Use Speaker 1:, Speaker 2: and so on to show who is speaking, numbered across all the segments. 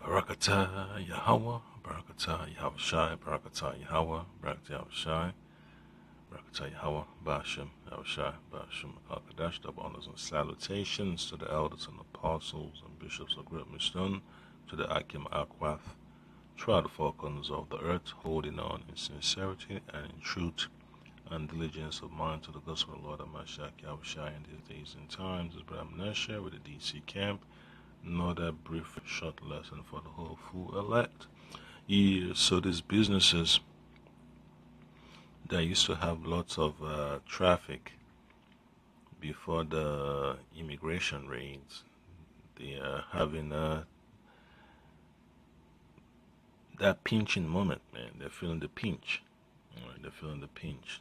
Speaker 1: Barakatah Yahweh, Barakatah Yahushai, Barakatah Yahweh, Barakatah Yahushai, Barakatah Yahweh, Bashem, Yahushai, Bashem, Al-Kadash, double honors and salutations to the elders and apostles and bishops of Great Mission, to the Akim Akwath, throughout the four corners of the earth, holding on in sincerity and in truth and diligence of mind to the gospel of the Lord Amashak Yahushai in these days and times. Is Brother Menashe with the DC camp. Another brief short lesson for the whole full elect. So these businesses that used to have lots of traffic before the immigration raids, they are having that pinching moment, man. They're feeling the pinch. They're feeling the pinch.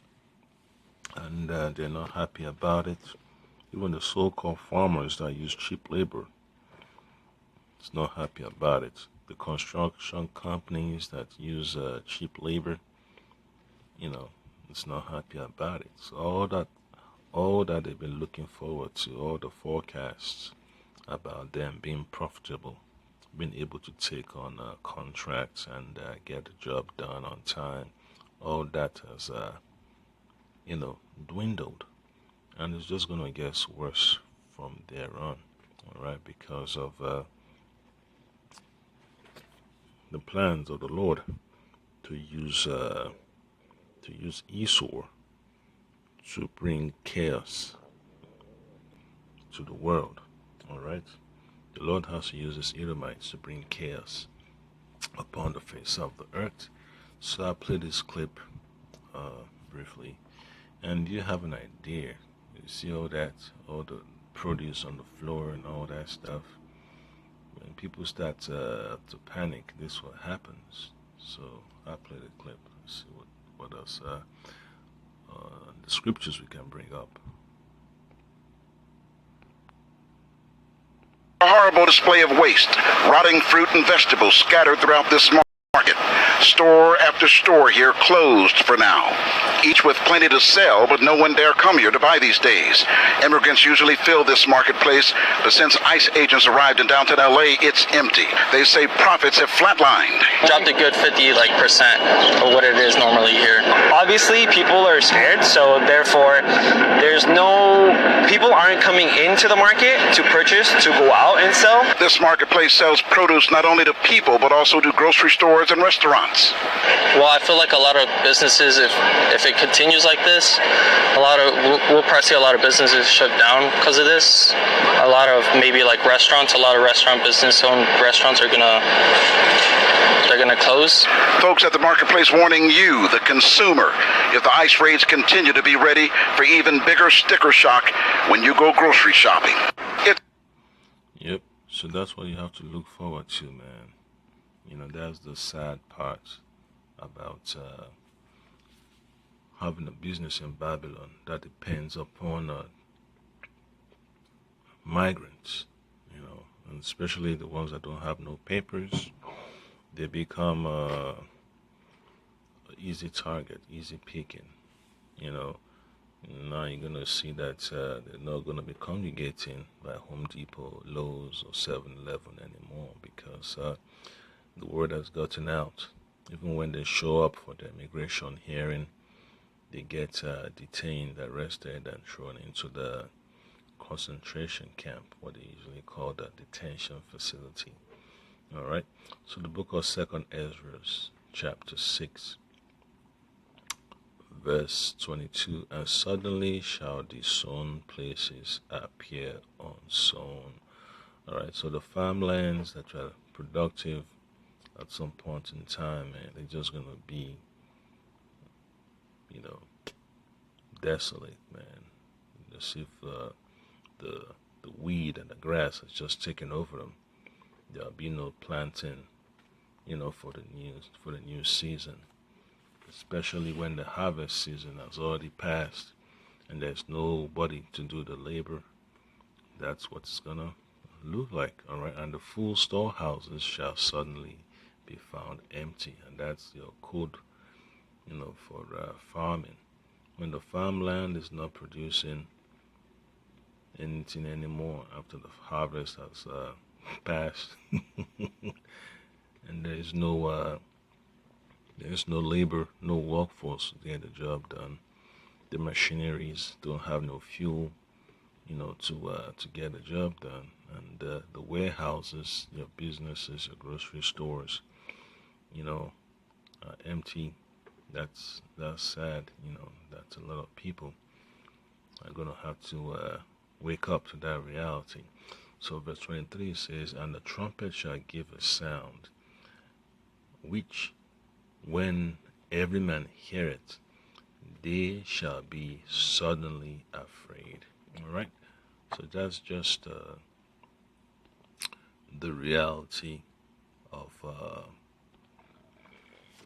Speaker 1: And they're not happy about it. Even the so-called farmers that use cheap labor, it's not happy about it. The construction companies that use cheap labor, it's not happy about it. So all that they've been looking forward to, all the forecasts about them being profitable, being able to take on contracts and get the job done on time, all that has, dwindled. And it's just going to get worse from there on, all right, because of the plans of the Lord to use Esau to bring chaos to the world. All right, the Lord has to use his Edomites to bring chaos upon the face of the earth. So I play this clip briefly, and you have an idea. You see all the produce on the floor and all that stuff. When people start to panic, this is what happens. So I play the clip. Let's see what else the scriptures we can bring up.
Speaker 2: A horrible display of waste, rotting fruit and vegetables scattered throughout this market. Store after store here closed for now, each with plenty to sell, but no one dare come here to buy these days. Immigrants usually fill this marketplace, but since ICE agents arrived in downtown LA, it's empty. They say profits have flatlined.
Speaker 3: Dropped a good 50% of what it is normally here. Obviously, people are scared, so therefore, people aren't coming into the market to purchase, to go out and sell.
Speaker 2: This marketplace sells produce not only to people, but also to grocery stores and restaurants.
Speaker 3: Well, I feel like a lot of businesses, if it continues like this, we'll probably see a lot of businesses shut down because of this. A lot of maybe like restaurants, a lot of restaurant business-owned restaurants are gonna close.
Speaker 2: Folks at the marketplace warning you, the consumer, if the ICE raids continue, to be ready for even bigger sticker shock when you go grocery shopping.
Speaker 1: Yep. So that's what you have to look forward to, man. That's the sad part about having a business in Babylon that depends upon migrants, and especially the ones that don't have no papers. They become easy target, easy picking. Now you're going to see that they're not going to be congregating by Home Depot, Lowe's, or 7-Eleven anymore because the word has gotten out. Even when they show up for the immigration hearing, they get detained, arrested, and thrown into the concentration camp, what they usually call the detention facility. All right. So the book of 2nd Ezra, chapter 6, verse 22, and suddenly shall the sown places appear unsown. All right. So the farmlands that were productive at some point in time, man, they're just gonna be, desolate, man. As if the weed and the grass has just taken over them. There'll be no planting, for the new season, especially when the harvest season has already passed and there's nobody to do the labor. That's what it's gonna look like, all right. And the full storehouses shall suddenly be found empty, and that's your code, for farming. When the farmland is not producing anything anymore after the harvest has passed, and there's no labor, no workforce to get the job done. The machineries don't have no fuel, to get the job done. And the warehouses, your businesses, your grocery stores, are empty. That's sad. That's a lot of people are gonna have to wake up to that reality. So verse 23 says, "And the trumpet shall give a sound, which when every man heareth, they shall be suddenly afraid." All right. So that's just the reality of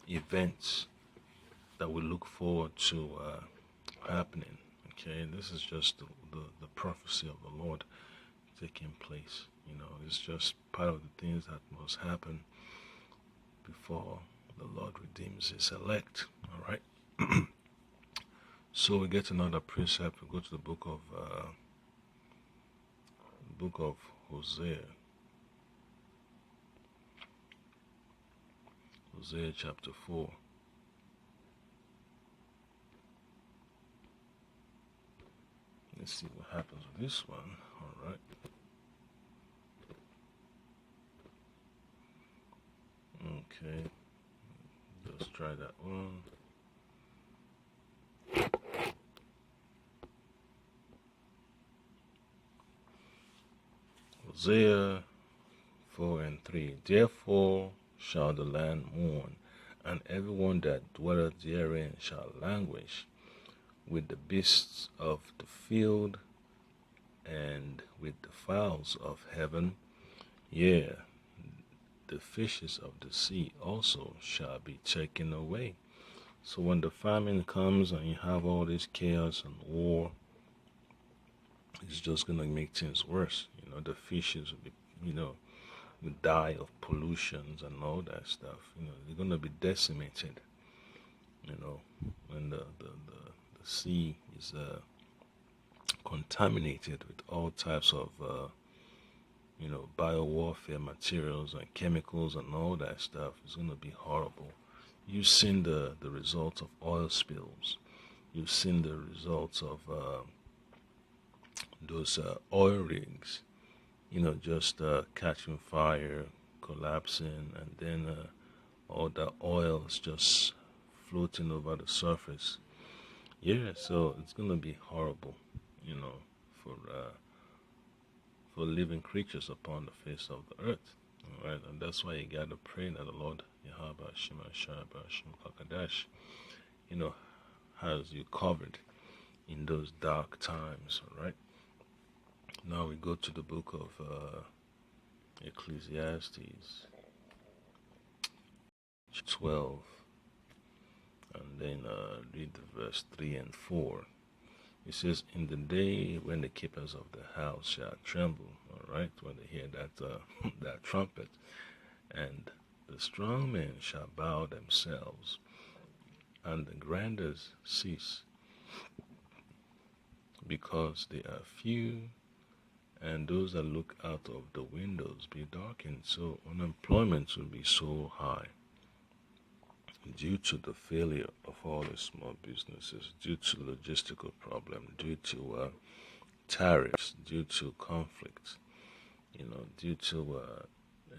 Speaker 1: events that we look forward to happening. Okay, this is just the prophecy of the Lord taking place. It's just part of the things that must happen before the Lord redeems his elect. All right. So we get another precept. We go to the book of Hosea. Hosea chapter 4. Let's see what happens with this one. All right. Okay. Let's try that one. Hosea 4 and 3. Therefore shall the land mourn, and everyone that dwelleth therein shall languish, with the beasts of the field and with the fowls of heaven. Yea, the fishes of the sea also shall be taken away. So when the famine comes and you have all this chaos and war, it's just gonna make things worse. The fishes will be, will die of pollutions and all that stuff. They're gonna be decimated. When the sea is contaminated with all types of biowarfare materials and chemicals and all that stuff, is going to be horrible. You've seen the results of oil spills. You've seen the results of those oil rigs, just catching fire, collapsing, and then all the oil is just floating over the surface. Yeah, so it's going to be horrible, for living creatures upon the face of the earth. All right, and that's why you got to pray that the Lord Yahweh Shema Shaba Shem Kakadash, has you covered in those dark times. All right. Now we go to the book of Ecclesiastes 12, and then read the verse 3 and 4. It says, "In the day when the keepers of the house shall tremble," all right, when they hear that that trumpet, "and the strong men shall bow themselves, and the grandeurs cease, because they are few, and those that look out of the windows be darkened." So unemployment will be so high due to the failure of all the small businesses, due to logistical problem, due to tariffs, due to conflicts, due to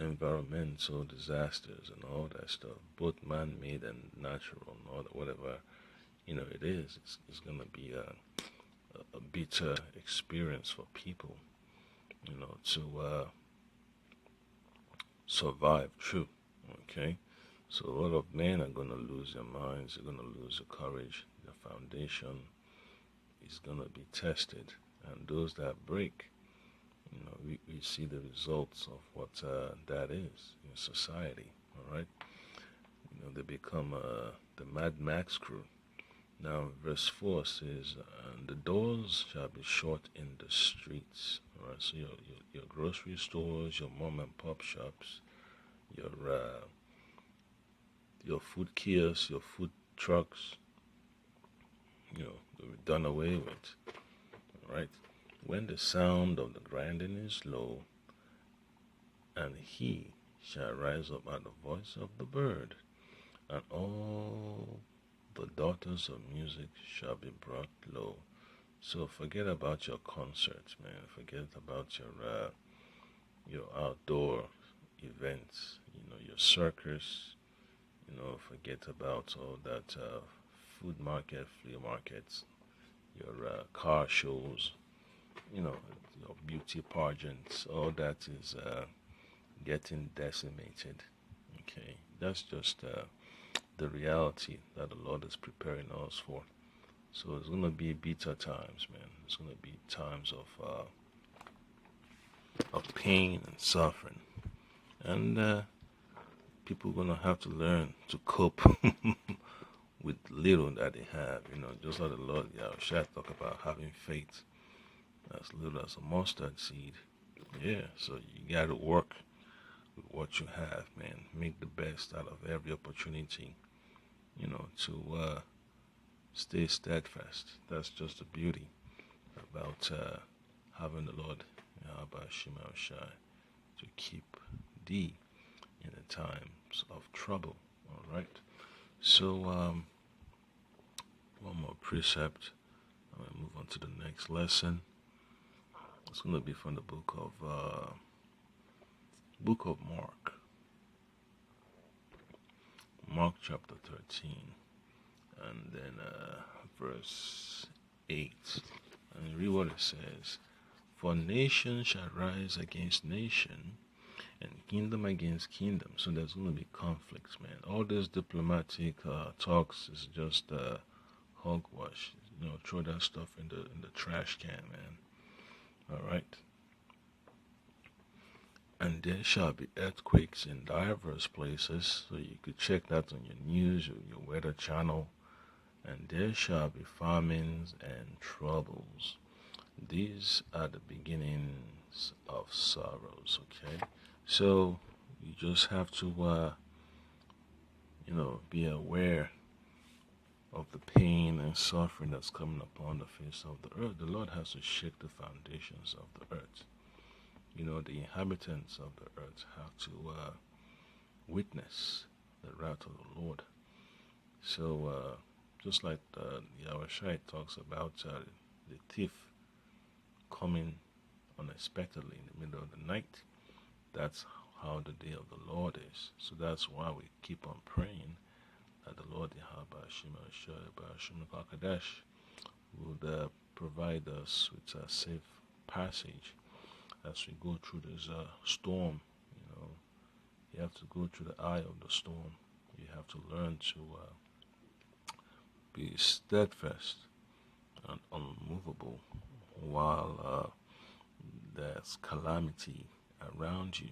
Speaker 1: environmental disasters and all that stuff, both man-made and natural, and all that, whatever it is. It's gonna be a bitter experience for people, to survive through. Okay. So a lot of men are going to lose their minds, they're going to lose their courage, their foundation is going to be tested. And those that break, we see the results of what that is in society, all right? They become the Mad Max crew. Now, verse 4 says, "And the doors shall be shut in the streets." All right, so your grocery stores, your mom and pop shops, your food kiosks, your food trucks, they'll be done away with. All right. When the sound of the grinding is low, and he shall rise up at the voice of the bird, and all the daughters of music shall be brought low. So forget about your concerts, man. Forget about your outdoor events. Your circus. Forget about all that food market, flea markets, your car shows. Your beauty pageants. All that is getting decimated. Okay, that's just the reality that the Lord is preparing us for. So it's gonna be bitter times, man. It's gonna be times of pain and suffering, and people are gonna have to learn to cope with little that they have. Just like the Lord Yahushua talk about having faith as little as a mustard seed. Yeah, so you gotta work with what you have, man. Make the best out of every opportunity, to stay steadfast. That's just the beauty about having the Lord Yahushua to keep thee in the times of trouble. All right. So one more precept. I'm gonna move on to the next lesson. It's gonna be from the book of Mark. Mark chapter 13, and then verse 8. And read what it says. For nation shall rise against nation, and kingdom against kingdom. So there's going to be conflicts, man. All this diplomatic talks is just hogwash. Throw that stuff in the trash can, man. All right. And there shall be earthquakes in divers places. So you could check that on your news or your weather channel. And there shall be famines and troubles. These are the beginnings of sorrows, okay? So you just have to, be aware of the pain and suffering that's coming upon the face of the earth. The Lord has to shake the foundations of the earth. The inhabitants of the earth have to witness the wrath of the Lord. So, just like Yahushua talks about the thief coming unexpectedly in the middle of the night, that's how the day of the Lord is. So that's why we keep on praying that the Lord would provide us with a safe passage as we go through this storm. You have to go through the eye of the storm. You have to learn to be steadfast and unmovable while there's calamity around you.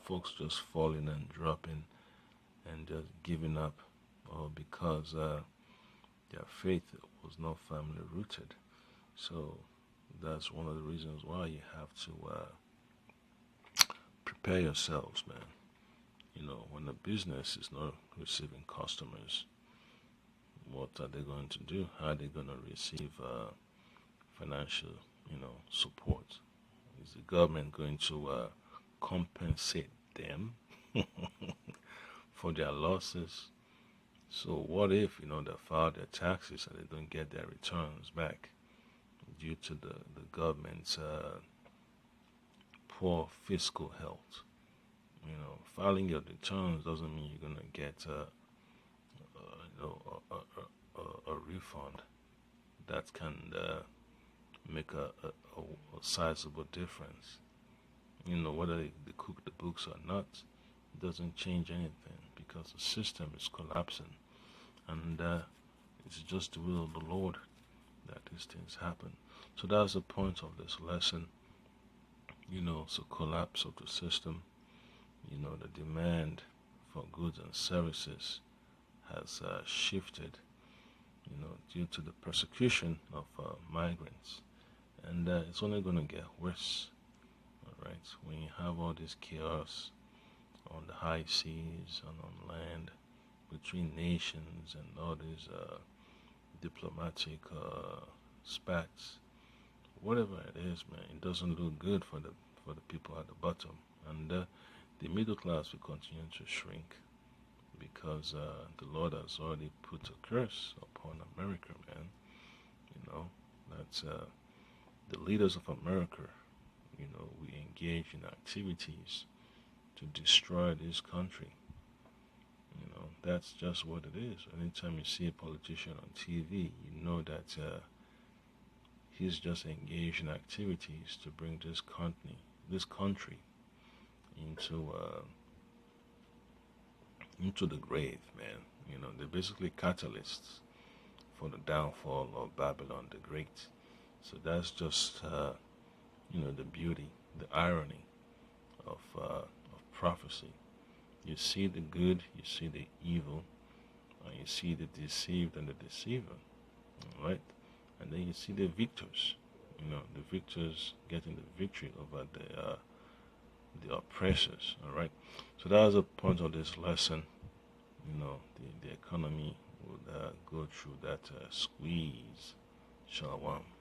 Speaker 1: Folks just falling and dropping and just giving up, all because their faith was not firmly rooted. So that's one of the reasons why you have to prepare yourselves, man. When a business is not receiving customers, what are they going to do? How are they going to receive financial, support? Is the government going to compensate them for their losses? So what if, they file their taxes and they don't get their returns back due to the government's poor fiscal health? Filing your returns doesn't mean you're going to get a refund that can make a sizable difference. Whether they cook the books or not, it doesn't change anything because the system is collapsing. And it's just the will of the Lord that these things happen. So that's the point of this lesson. So collapse of the system, the demand for goods and services has shifted, due to the persecution of migrants. And it's only going to get worse, all right? When you have all this chaos on the high seas and on land between nations and all these diplomatic spats, whatever it is, man, it doesn't look good for the people at the bottom. And the middle class will continue to shrink because the Lord has already put a curse upon America, man. You know, that's the leaders of America, you know, we engage in activities to destroy this country. You know, that's just what it is. Anytime you see a politician on TV, you know that he's just engaged in activities to bring this country into the grave, man. You know, they're basically catalysts for the downfall of Babylon the Great. So that's just you know, the beauty, the irony of prophecy. You see the good, you see the evil, and you see the deceived and the deceiver, right? And then you see the victors. You know, the victors getting the victory over the oppressors. All right. So that was the point of this lesson. You know, the economy would go through that squeeze. Shalom.